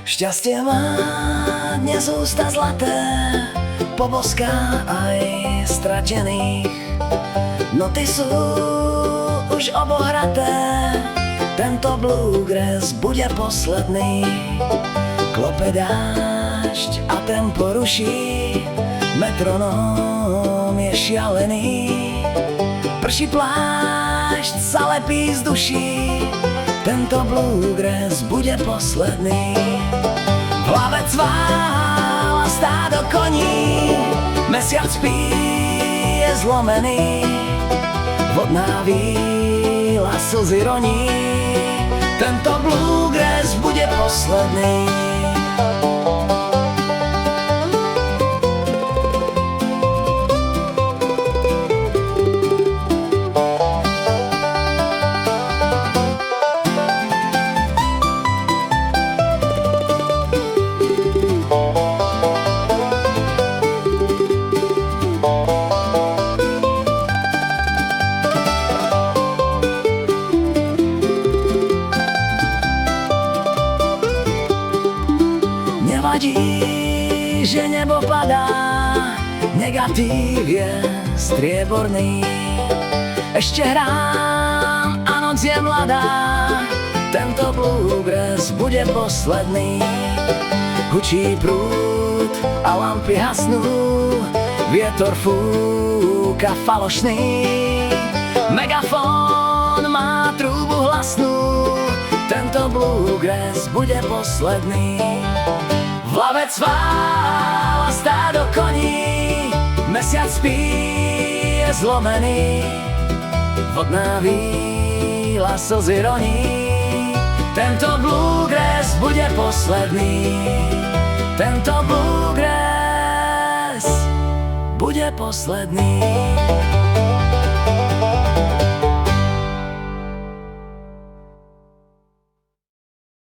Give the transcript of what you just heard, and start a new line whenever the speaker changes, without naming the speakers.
Šťastie má dnes ústa zlaté, poboská aj stratených. Noty sú už obohraté, tento bluegrass bude posledný. Klope dážď a tempo ruší, metronóm je šialený. Prší plášť sa lepí z duší, tento bluegrass bude posledný. V hlave cvála stádo koní, mesiac spí, je zlomený. Vodná víla slzy roní, tento bluegrass bude posledný. Nevadí, že nebo padá, negatív je strieborný. Ešte hrám a noc je mladá, tento bluegrass bude posledný. Hučí prúd a lampy hasnú, vietor fúka falošný. Megafón má trúbu hlasnú, tento bluegrass bude posledný. V hlave cvála stádo koní, mesiac spí, je zlomený. Vodná víla slzy roní, tento bluegrass bude posledný. Tento bluegrass bude posledný.